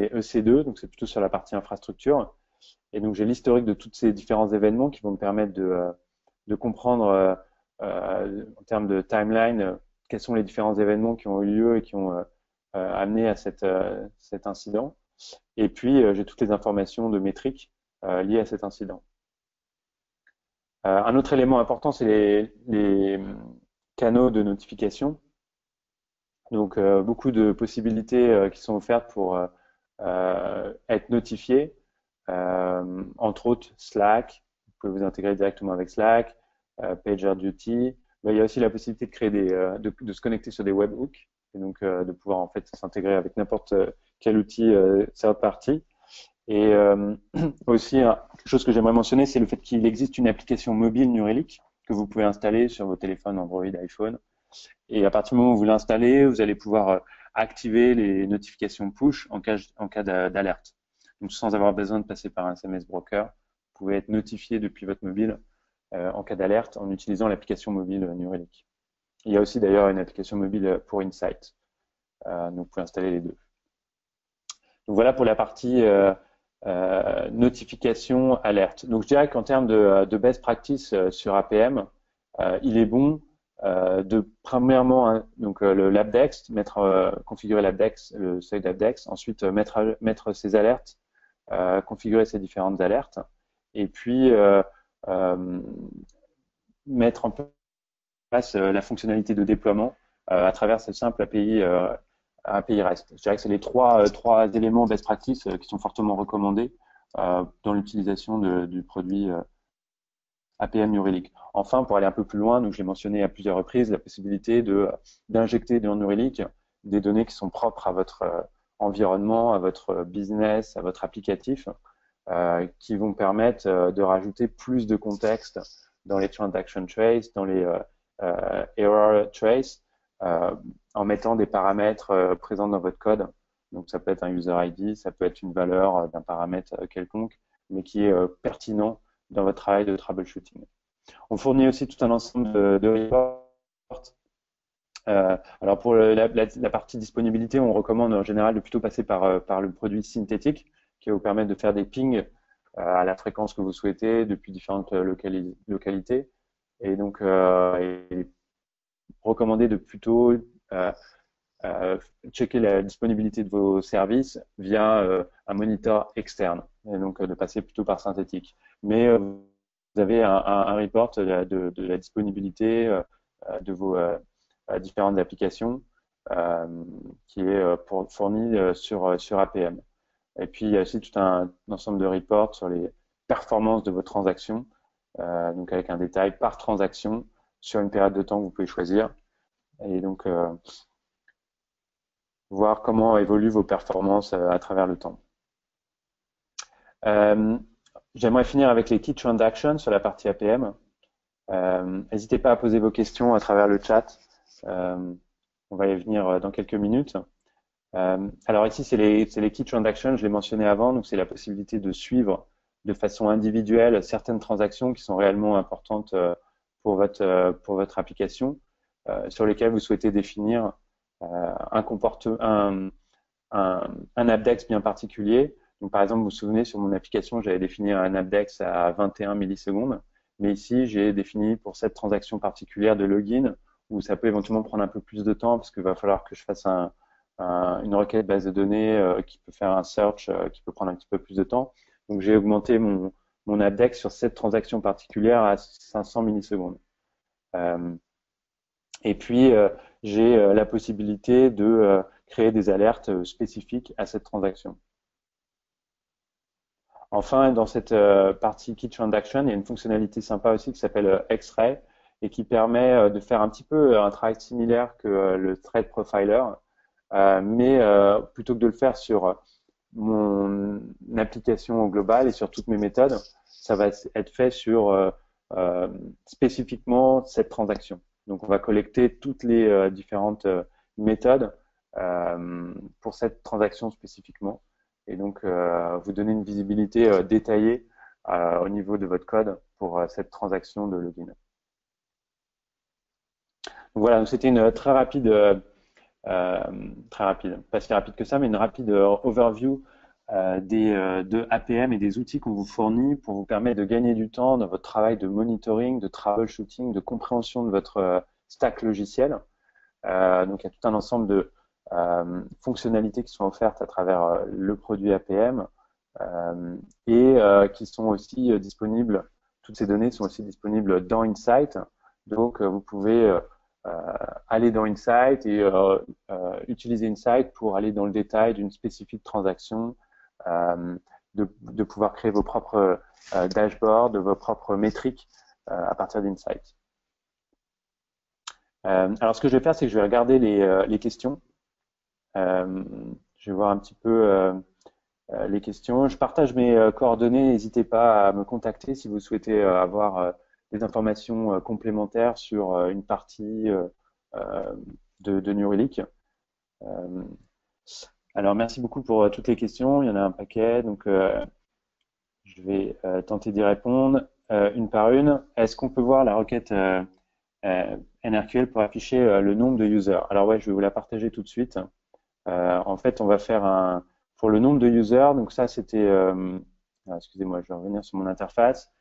EC2, donc c'est plutôt sur la partie infrastructure. Et donc, j'ai l'historique de tous ces différents événements qui vont me permettre de comprendre en termes de timeline quels sont les différents événements qui ont eu lieu et qui ont amené à cet incident. Et puis, j'ai toutes les informations de métriques liées à cet incident. Un autre élément important, c'est les canaux de notification. Donc, beaucoup de possibilités qui sont offertes pour être notifié. Entre autres, Slack. Vous pouvez vous intégrer directement avec Slack, PagerDuty. Mais il y a aussi la possibilité de créer de se connecter sur des webhooks et donc de pouvoir en fait s'intégrer avec n'importe quel outil third party. Et aussi, quelque chose que j'aimerais mentionner, c'est le fait qu'il existe une application mobile New Relic que vous pouvez installer sur vos téléphones Android, iPhone. Et à partir du moment où vous l'installez, vous allez pouvoir activer les notifications push en cas d'alerte. Donc, sans avoir besoin de passer par un SMS broker, vous pouvez être notifié depuis votre mobile en cas d'alerte en utilisant l'application mobile New Relic. Il y a aussi d'ailleurs une application mobile pour Insight. Donc, vous pouvez installer les deux. Donc, voilà pour la partie notification, alerte. Donc, je dirais qu'en termes de best practice sur APM, il est bon de premièrement donc le l'AppDex, configurer l'AppDex, le seuil d'AppDex, ensuite mettre ses alertes, configurer ces différentes alertes, et puis mettre en place la fonctionnalité de déploiement à travers ce simple API REST. Je dirais que c'est les trois éléments best practice qui sont fortement recommandés dans l'utilisation du produit APM New Relic. Enfin, pour aller un peu plus loin, donc j'ai mentionné à plusieurs reprises la possibilité d'injecter dans New Relic des données qui sont propres à votre environnement, à votre business, à votre applicatif, qui vont permettre de rajouter plus de contexte dans les transaction traces, dans les error traces, en mettant des paramètres présents dans votre code. Donc ça peut être un user ID, ça peut être une valeur d'un paramètre quelconque, mais qui est pertinent dans votre travail de troubleshooting. On fournit aussi tout un ensemble de reports. Alors pour la partie disponibilité, on recommande en général de plutôt passer par le produit synthétique qui va vous permettre de faire des pings à la fréquence que vous souhaitez depuis différentes localités. Et donc, il est recommandé de plutôt checker la disponibilité de vos services via un moniteur externe, et donc de passer plutôt par synthétique. Mais vous avez un report de la disponibilité de vos différentes applications qui est fourni sur APM. Et puis, il y a aussi tout un ensemble de reports sur les performances de vos transactions, donc avec un détail par transaction sur une période de temps que vous pouvez choisir. Et donc, voir comment évoluent vos performances à travers le temps. J'aimerais finir avec les key transactions sur la partie APM. N'hésitez pas à poser vos questions à travers le chat. On va y venir dans quelques minutes. Alors ici, c'est les key transactions, je l'ai mentionné avant, donc c'est la possibilité de suivre de façon individuelle certaines transactions qui sont réellement importantes pour votre application, sur lesquelles vous souhaitez définir un AppDex bien particulier. Donc, par exemple, vous vous souvenez, sur mon application, j'avais défini un AppDex à 21 millisecondes. Mais ici, j'ai défini pour cette transaction particulière de login où ça peut éventuellement prendre un peu plus de temps parce qu'il va falloir que je fasse une requête base de données qui peut faire un search qui peut prendre un petit peu plus de temps. Donc, j'ai augmenté mon AppDex sur cette transaction particulière à 500 millisecondes. Et puis, j'ai la possibilité de créer des alertes spécifiques à cette transaction. Enfin, dans cette partie Key Transaction, il y a une fonctionnalité sympa aussi qui s'appelle X-Ray et qui permet de faire un petit peu un travail similaire que le Thread Profiler, mais plutôt que de le faire sur mon application au global et sur toutes mes méthodes, ça va être fait sur spécifiquement cette transaction. Donc, on va collecter toutes les différentes méthodes pour cette transaction spécifiquement. Et donc, vous donner une visibilité détaillée au niveau de votre code pour cette transaction de login. Donc voilà, c'était une très rapide, pas si rapide que ça, mais une rapide overview de APM et des outils qu'on vous fournit pour vous permettre de gagner du temps dans votre travail de monitoring, de troubleshooting, de compréhension de votre stack logiciel. Donc, il y a tout un ensemble de fonctionnalités qui sont offertes à travers le produit APM et qui sont aussi disponibles. Toutes ces données sont aussi disponibles dans Insight. Donc, vous pouvez aller dans Insight et utiliser Insight pour aller dans le détail d'une spécifique transaction, de pouvoir créer vos propres dashboards, vos propres métriques à partir d'Insight. Alors, ce que je vais faire, c'est que je vais regarder les questions. Je vais voir un petit peu les questions. Je partage mes coordonnées. N'hésitez pas à me contacter si vous souhaitez avoir des informations complémentaires sur une partie de New Relic. Alors, merci beaucoup pour toutes les questions. Il y en a un paquet, donc je vais tenter d'y répondre une par une. Est-ce qu'on peut voir la requête NRQL pour afficher le nombre de users? Alors ouais, je vais vous la partager tout de suite. En fait, on va faire pour le nombre de users. Donc ça, c'était, excusez-moi, je vais revenir sur mon interface.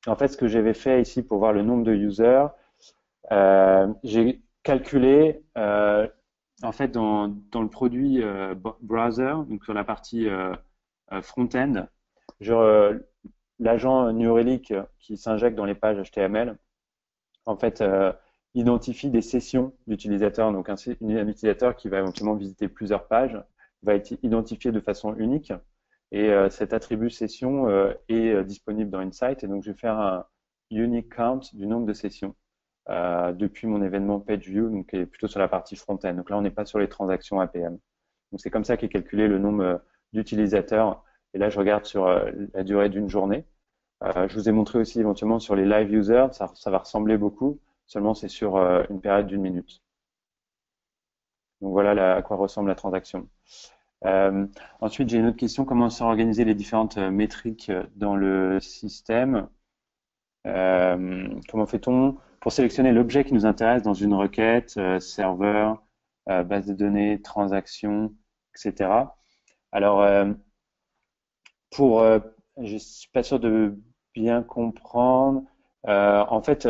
En fait, ce que j'avais fait ici pour voir le nombre de users, j'ai calculé, en fait, dans le produit browser, donc sur la partie front-end, l'agent New Relic qui s'injecte dans les pages HTML, en fait, identifie des sessions d'utilisateurs. Donc, un utilisateur qui va éventuellement visiter plusieurs pages va être identifié de façon unique. Et cet attribut session est disponible dans Insight. Et donc, je vais faire un unique count du nombre de sessions depuis mon événement PageView, donc qui est plutôt sur la partie front-end. Donc là, on n'est pas sur les transactions APM. Donc, c'est comme ça qu'est calculé le nombre d'utilisateurs. Et là, je regarde sur la durée d'une journée. Je vous ai montré aussi éventuellement sur les live users, ça va ressembler beaucoup, seulement c'est sur une période d'1 minute. Donc voilà à quoi ressemble la transaction. Ensuite, j'ai une autre question, comment sont organisées les différentes métriques dans le système? Comment fait-on pour sélectionner l'objet qui nous intéresse dans une requête, serveur, base de données, transaction, etc. Alors, je suis pas sûr de bien comprendre. En fait,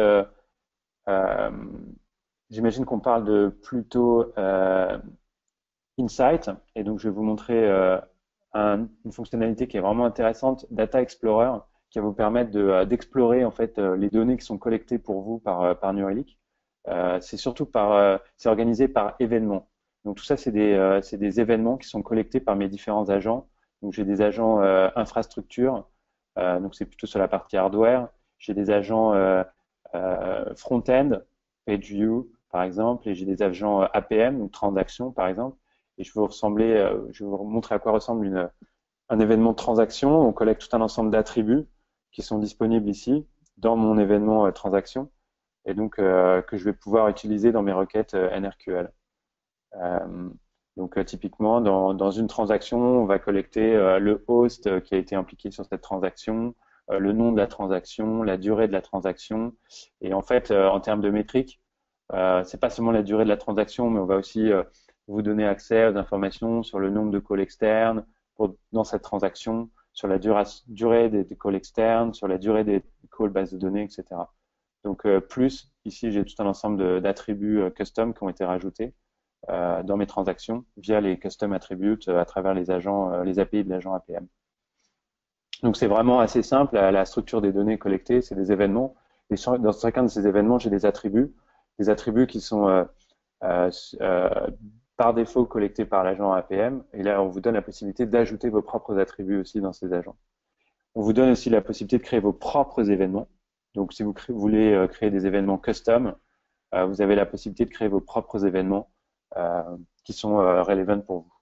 j'imagine qu'on parle de plutôt Insight, et donc je vais vous montrer une fonctionnalité qui est vraiment intéressante, Data Explorer, qui va vous permettre d'explorer en fait les données qui sont collectées pour vous par New Relic. C'est surtout c'est organisé par événements. Donc tout ça, c'est des événements qui sont collectés par mes différents agents. Donc j'ai des agents infrastructure, donc c'est plutôt sur la partie hardware. J'ai des agents front-end, PageView par exemple, et j'ai des agents APM, donc transaction par exemple. Et je vais vous montrer à quoi ressemble un événement de transaction. On collecte tout un ensemble d'attributs qui sont disponibles ici dans mon événement transaction, et donc que je vais pouvoir utiliser dans mes requêtes NRQL. Donc typiquement, dans une transaction, on va collecter le host qui a été impliqué sur cette transaction, le nom de la transaction, la durée de la transaction. Et en fait, en termes de métriques, c'est pas seulement la durée de la transaction, mais on va aussi vous donner accès aux informations sur le nombre de calls externes dans cette transaction, sur la durée des calls externes, sur la durée des calls bases de données, etc. Donc plus, ici, j'ai tout un ensemble d'attributs custom qui ont été rajoutés dans mes transactions via les custom attributes à travers les API de l'agent APM. Donc c'est vraiment assez simple, la structure des données collectées, c'est des événements. Et dans chacun de ces événements, j'ai des attributs qui sont par défaut collectés par l'agent APM. Et là, on vous donne la possibilité d'ajouter vos propres attributs aussi dans ces agents. On vous donne aussi la possibilité de créer vos propres événements. Donc si vous voulez créer des événements custom, vous avez la possibilité de créer vos propres événements qui sont relevant pour vous.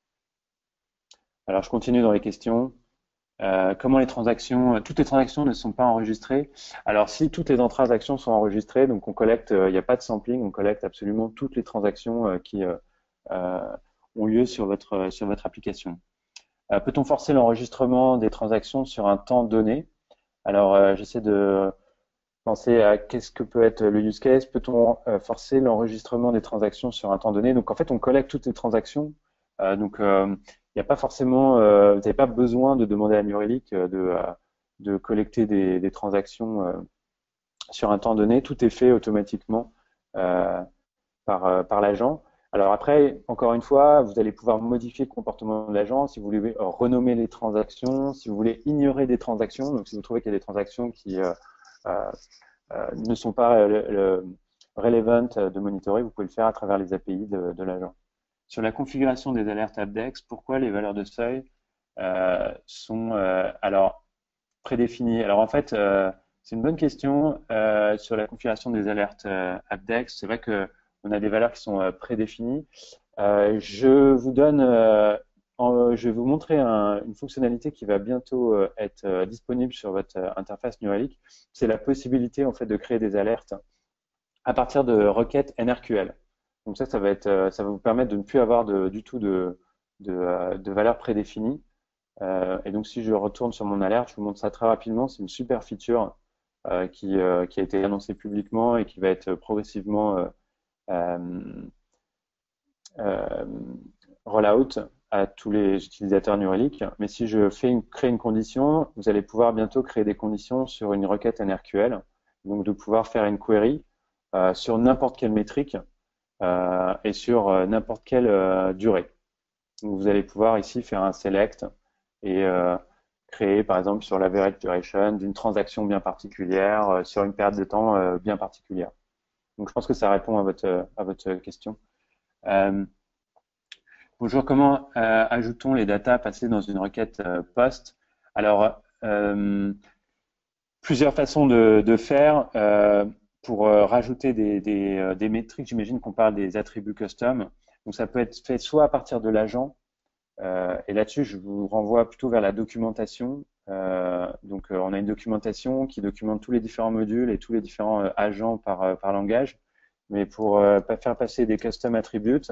Alors je continue dans les questions. Comment toutes les transactions ne sont pas enregistrées? Alors si toutes les transactions sont enregistrées, donc on collecte, il n'y a pas de sampling, on collecte absolument toutes les transactions qui ont lieu sur votre application. Peut-on forcer l'enregistrement des transactions sur un temps donné? Alors, j'essaie de penser à qu'est-ce que peut être le use case. Peut-on forcer l'enregistrement des transactions sur un temps donné? Donc, en fait, on collecte toutes les transactions. Il n'y a pas forcément, vous n'avez pas besoin de demander à New Relic de collecter des transactions sur un temps donné. Tout est fait automatiquement euh, par l'agent. Alors après, encore une fois, vous allez pouvoir modifier le comportement de l'agent si vous voulez renommer les transactions, si vous voulez ignorer des transactions. Donc, si vous trouvez qu'il y a des transactions qui ne sont pas relevant de monitorer, vous pouvez le faire à travers les API de l'agent. Sur la configuration des alertes AppDex, pourquoi les valeurs de seuil sont alors prédéfinies? Alors en fait, c'est une bonne question sur la configuration des alertes AppDex. C'est vrai que on a des valeurs qui sont prédéfinies. Je vais vous montrer une fonctionnalité qui va bientôt être disponible sur votre interface New Relic. C'est la possibilité en fait de créer des alertes à partir de requêtes NRQL. Donc ça va vous permettre de ne plus avoir du tout de valeurs prédéfinies. Et donc si je retourne sur mon alerte, je vous montre ça très rapidement. C'est une super feature qui a été annoncée publiquement et qui va être progressivement rollout à tous les utilisateurs New Relic. Mais si je crée une condition, vous allez pouvoir bientôt créer des conditions sur une requête NRQL. Donc de pouvoir faire une query sur n'importe quelle métrique et sur n'importe quelle durée. Donc vous allez pouvoir ici faire un select et créer par exemple sur l'average duration d'une transaction bien particulière sur une période de temps bien particulière. Donc je pense que ça répond à votre question. Bonjour, comment ajoutons les datas passées dans une requête POST? Alors, plusieurs façons de faire pour rajouter des métriques. J'imagine qu'on parle des attributs custom. Donc, ça peut être fait soit à partir de l'agent, et là-dessus, je vous renvoie plutôt vers la documentation. On a une documentation qui documente tous les différents modules et tous les différents agents par langage. Mais pour faire passer des custom attributes,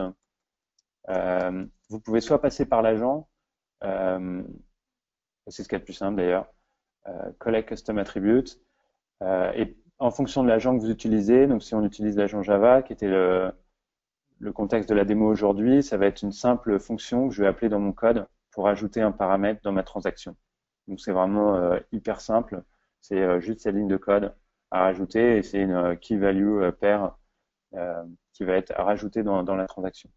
vous pouvez soit passer par l'agent, c'est ce qu'il y a de plus simple d'ailleurs, collect custom attribute, et en fonction de l'agent que vous utilisez, donc si on utilise l'agent Java, qui était le contexte de la démo aujourd'hui, ça va être une simple fonction que je vais appeler dans mon code pour ajouter un paramètre dans ma transaction. Donc c'est vraiment hyper simple, c'est juste cette ligne de code à rajouter et c'est une key value pair qui va être rajoutée dans la transaction.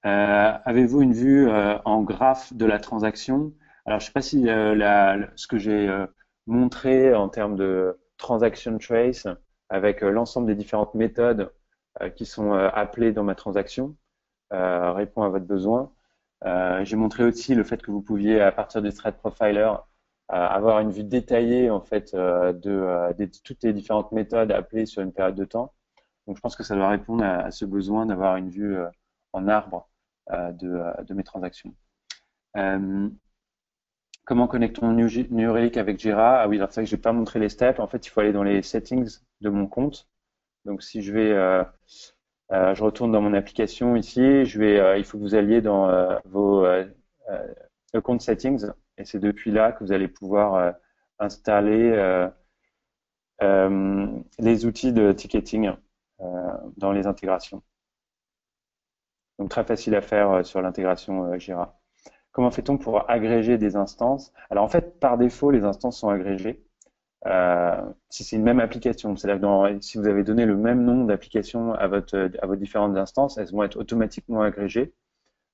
Avez-vous une vue en graphe de la transaction? Alors, je ne sais pas si ce que j'ai montré en termes de transaction trace avec l'ensemble des différentes méthodes qui sont appelées dans ma transaction répond à votre besoin. J'ai montré aussi le fait que vous pouviez, à partir du thread profiler, avoir une vue détaillée en fait de toutes les différentes méthodes appelées sur une période de temps. Donc, je pense que ça doit répondre à ce besoin d'avoir une vue en arbre de mes transactions. Comment connectons New Relic avec Jira? Ah oui, alors c'est vrai que je n'ai pas montré les steps. En fait, il faut aller dans les settings de mon compte. Donc, si je vais, je retourne dans mon application ici, il faut que vous alliez dans vos account settings, et c'est depuis là que vous allez pouvoir installer les outils de ticketing dans les intégrations. Donc très facile à faire sur l'intégration Jira. Comment fait-on pour agréger des instances? Alors en fait, par défaut, les instances sont agrégées. Si c'est une même application, c'est-à-dire que si vous avez donné le même nom d'application à vos différentes instances, elles vont être automatiquement agrégées.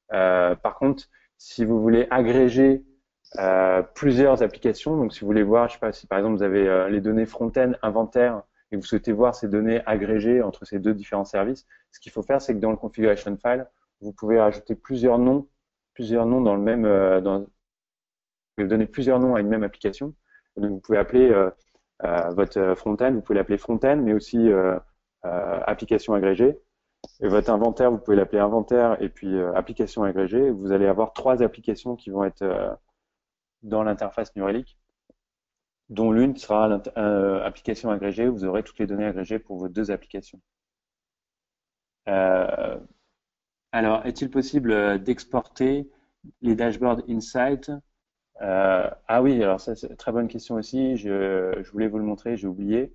Par contre, si vous voulez agréger plusieurs applications, donc si vous voulez voir, je sais pas, si par exemple vous avez les données front-end, inventaire, et que vous souhaitez voir ces données agrégées entre ces deux différents services, ce qu'il faut faire, c'est que dans le configuration file, vous pouvez rajouter plusieurs noms dans le même, vous pouvez donner plusieurs noms à une même application. Donc vous pouvez appeler votre front-end, vous pouvez l'appeler front-end, mais aussi application agrégée. Et votre inventaire, vous pouvez l'appeler inventaire et puis application agrégée. Vous allez avoir 3 applications qui vont être dans l'interface New Relic, dont l'une sera application agrégée. Vous aurez toutes les données agrégées pour vos 2 applications. Euh, alors, est-il possible d'exporter les dashboards Insight? Ah oui, alors ça, c'est une très bonne question aussi. Je voulais vous le montrer, j'ai oublié.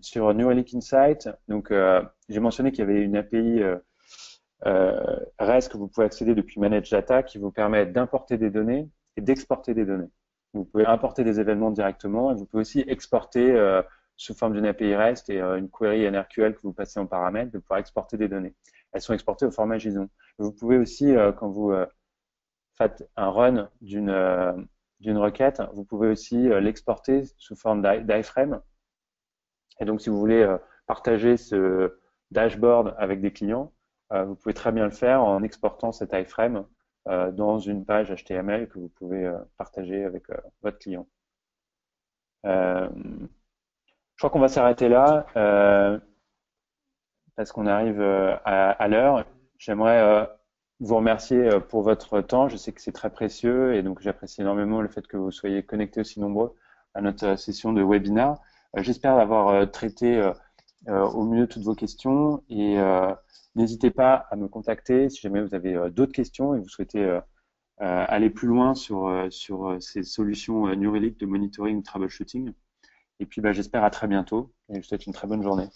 Sur New Relic Insight, donc j'ai mentionné qu'il y avait une API REST que vous pouvez accéder depuis Manage Data qui vous permet d'importer des données et d'exporter des données. Vous pouvez importer des événements directement et vous pouvez aussi exporter sous forme d'une API REST et une query NRQL que vous passez en paramètre de pouvoir exporter des données. Elles sont exportées au format JSON. Vous pouvez aussi, quand vous faites un run d'une requête, vous pouvez aussi l'exporter sous forme d'iframe. Et donc, si vous voulez partager ce dashboard avec des clients, vous pouvez très bien le faire en exportant cet iframe dans une page HTML que vous pouvez partager avec votre client. Je crois qu'on va s'arrêter là parce qu'on arrive à l'heure. J'aimerais vous remercier pour votre temps. Je sais que c'est très précieux et donc j'apprécie énormément le fait que vous soyez connectés aussi nombreux à notre session de webinar. J'espère avoir traité au mieux toutes vos questions et n'hésitez pas à me contacter si jamais vous avez d'autres questions et vous souhaitez aller plus loin sur ces solutions New Relic de monitoring troubleshooting. Et puis j'espère à très bientôt et je vous souhaite une très bonne journée.